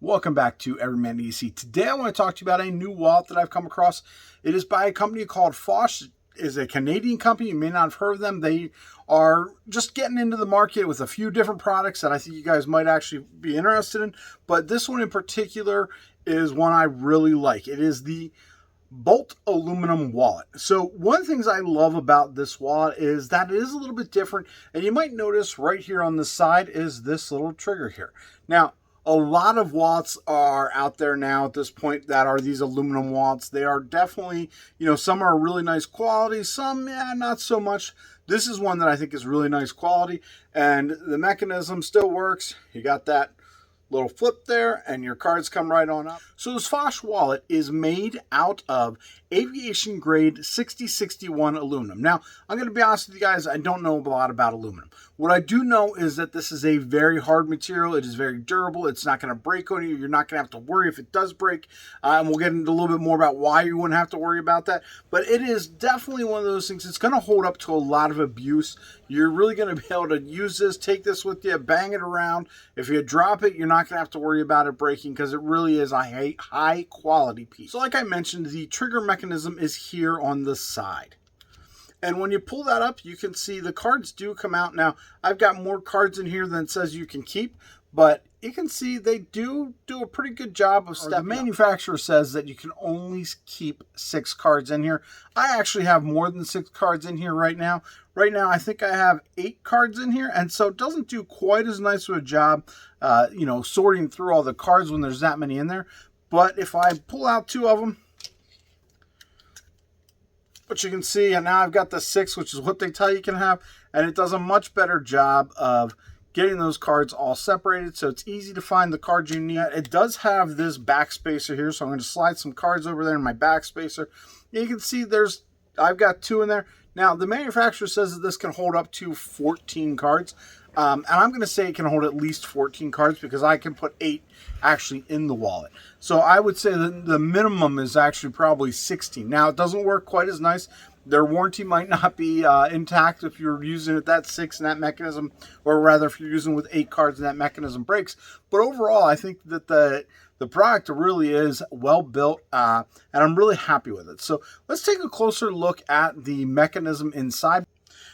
Welcome back to Everyman EC. Today I want to talk to you about a new wallet that I've come across. It is by a company called Fosh. It is a Canadian company. You may not have heard of them. They are just getting into the market with a few different products that I think you guys might actually be interested in. But this one in particular is one I really like. It is the Bolt aluminum wallet. So one of the things I love about this wallet is that it is a little bit different. And you might notice right here on the side is this little trigger here. Now, a lot of wallets are out there now at this point that are these aluminum wallets. They are definitely, some are really nice quality, some, not so much. This is one that I think is really nice quality, and the mechanism still works. You got that little flip there, and your cards come right on up. So this Fosh wallet is made out of aviation grade 6061 aluminum. Now, I'm going to be honest with you guys, I don't know a lot about aluminum. What I do know is that this is a very hard material. It is very durable. It's not going to break on you. You're not going to have to worry if it does break. And we'll get into a little bit more about why you wouldn't have to worry about that. But it is definitely one of those things. It's going to hold up to a lot of abuse. You're really going to be able to use this, take this with you, bang it around. If you drop it, you're not going to have to worry about it breaking because it really is a high quality piece. So like I mentioned, the trigger mechanism is here on the side. And when you pull that up, you can see the cards do come out. Now, I've got more cards in here than it says you can keep, but you can see they do a pretty good job of stepping. The manufacturer says that you can only keep 6 cards in here. I actually have more than 6 cards in here right now. Right now, I think I have 8 cards in here, and so it doesn't do quite as nice of a job, sorting through all the cards when there's that many in there. But if I pull out 2 of them, but you can see, and now I've got the 6, which is what they tell you can have, and it does a much better job of getting those cards all separated, so it's easy to find the cards you need. It does have this backspacer here, so I'm going to slide some cards over there in my backspacer. You can see I've got 2 in there. Now, the manufacturer says that this can hold up to 14 cards, and I'm going to say it can hold at least 14 cards because I can put 8 actually in the wallet. So I would say that the minimum is actually probably 16. Now, it doesn't work quite as nice. Their warranty might not be intact if you're using it that 6 and that mechanism, or rather if you're using with 8 cards and that mechanism breaks. But overall, I think that the product really is well built, and I'm really happy with it. So let's take a closer look at the mechanism inside.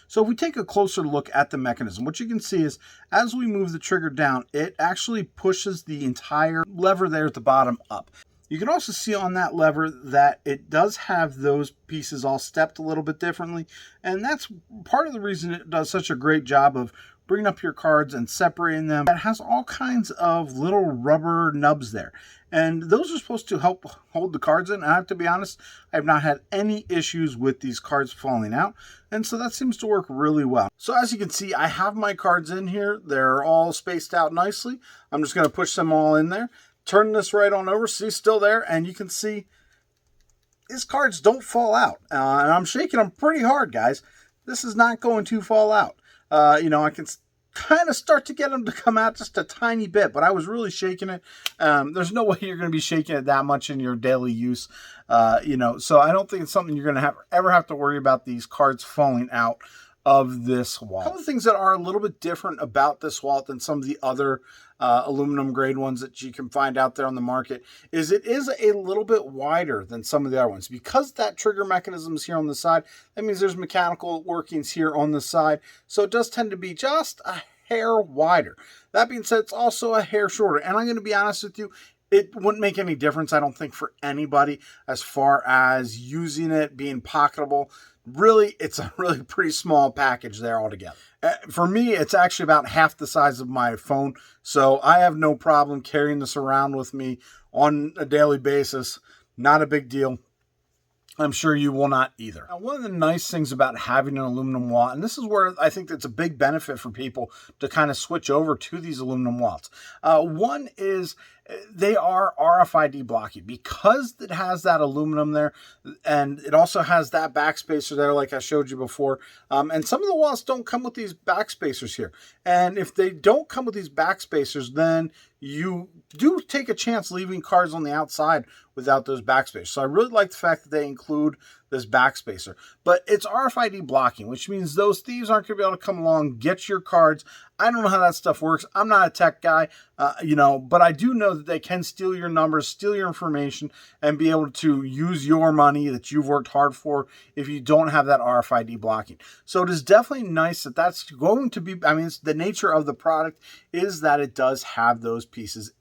So if we take a closer look at the mechanism, what you can see is as we move the trigger down, it actually pushes the entire lever there at the bottom up. You can also see on that lever that it does have those pieces all stepped a little bit differently, and that's part of the reason it does such a great job of bringing up your cards and separating them. It has all kinds of little rubber nubs there, and those are supposed to help hold the cards in. I have to be honest, I have not had any issues with these cards falling out, and so that seems to work really well. So as you can see, I have my cards in here. They're all spaced out nicely. I'm just going to push them all in there. Turn this right on over, see, still there, and you can see these cards don't fall out. And I'm shaking them pretty hard, guys. This is not going to fall out. I can kind of start to get them to come out just a tiny bit, but I was really shaking it. There's no way you're going to be shaking it that much in your daily use, so I don't think it's something you're going to ever have to worry about these cards falling out of this wallet. A couple of things that are a little bit different about this wallet than some of the other aluminum grade ones that you can find out there on the market is it is a little bit wider than some of the other ones. Because that trigger mechanism is here on the side, that means there's mechanical workings here on the side, so it does tend to be just a hair wider. That being said, it's also a hair shorter, and I'm going to be honest with you, it wouldn't make any difference, I don't think, for anybody as far as using it, being pocketable. Really, it's a really pretty small package there altogether. For me, it's actually about half the size of my phone, so I have no problem carrying this around with me on a daily basis. Not a big deal. I'm sure you will not either. Now, one of the nice things about having an aluminum wallet, and this is where I think that's a big benefit for people to kind of switch over to these aluminum wallets. One is they are RFID blocking because it has that aluminum there, and it also has that backspacer there like I showed you before. And some of the wallets don't come with these backspacers here. And if they don't come with these backspacers, then you do take a chance leaving cards on the outside without those backspacers. So I really like the fact that they include this backspacer. But it's RFID blocking, which means those thieves aren't going to be able to come along, get your cards. I don't know how that stuff works. I'm not a tech guy, but I do know that they can steal your numbers, steal your information, and be able to use your money that you've worked hard for if you don't have that RFID blocking. So it is definitely nice that that's going to be, it's the nature of the product is that it does have those pieces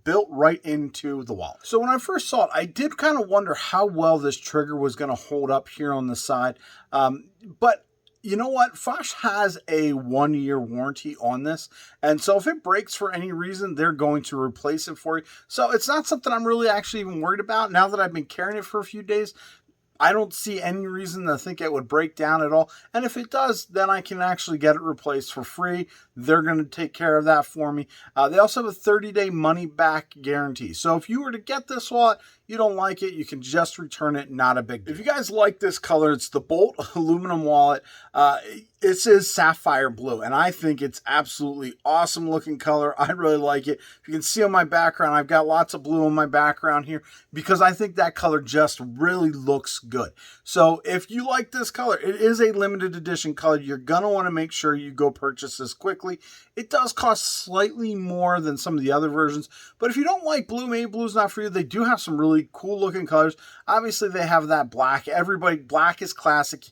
built right into the wallet. So when I first saw it, I did kind of wonder how well this trigger was going to hold up here on the side. But you know what? Fosh has a 1-year warranty on this. And so if it breaks for any reason, they're going to replace it for you. So it's not something I'm really actually even worried about. Now that I've been carrying it for a few days, I don't see any reason to think it would break down at all. And if it does, then I can actually get it replaced for free. They're going to take care of that for me. They also have a 30-day money-back guarantee. So if you were to get this wallet, you don't like it, you can just return it, not a big deal. If you guys like this color, it's the Bolt aluminum wallet. It says sapphire blue, and I think it's absolutely awesome looking color. I really like it. If you can see on my background, I've got lots of blue on my background here because I think that color just really looks good. So if you like this color, it is a limited edition color. You're going to want to make sure you go purchase this quickly. It does cost slightly more than some of the other versions, but if you don't like blue, maybe blue's not for you. They do have some really cool looking colors. Obviously, they have that black. Black is classic.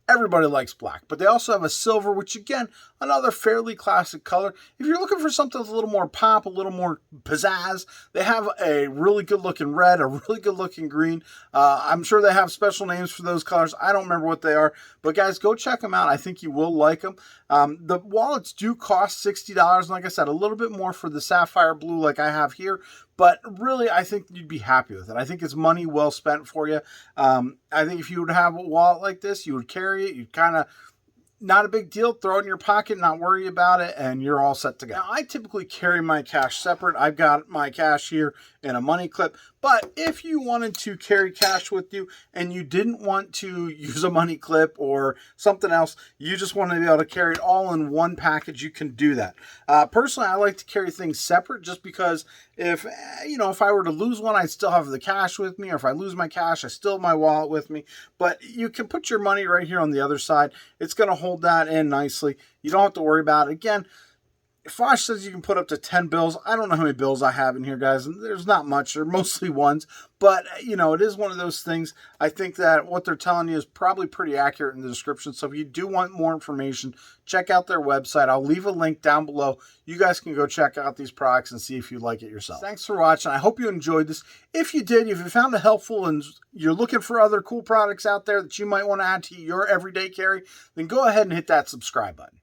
Everybody likes black, but they also have a silver, which again, another fairly classic color. If you're looking for something with a little more pop, a little more pizzazz, they have a really good looking red, a really good looking green. I'm sure they have special names for those colors. I don't remember what they are, but guys, go check them out. I think you will like them. The wallets do cost $60. And like I said, a little bit more for the sapphire blue like I have here, but really, I think you'd be happy with it. I think it's money well spent for you. I think if you would have a wallet like this, you would carry it. You'd kind of, not a big deal, throw it in your pocket, not worry about it, and you're all set to go. Now, I typically carry my cash separate. I've got my cash here in a money clip, but if you wanted to carry cash with you and you didn't want to use a money clip or something else, you just want to be able to carry it all in one package, you can do that. Personally, I like to carry things separate just because if I were to lose one, I'd still have the cash with me, or if I lose my cash, I still have my wallet with me. But you can put your money right here on the other side. It's going to hold that in nicely. You don't have to worry about it. Again, Fosh says you can put up to 10 bills. I don't know how many bills I have in here, guys. There's not much. They're mostly ones. But, it is one of those things. I think that what they're telling you is probably pretty accurate in the description. So if you do want more information, check out their website. I'll leave a link down below. You guys can go check out these products and see if you like it yourself. Thanks for watching. I hope you enjoyed this. If you did, if you found it helpful and you're looking for other cool products out there that you might want to add to your everyday carry, then go ahead and hit that subscribe button.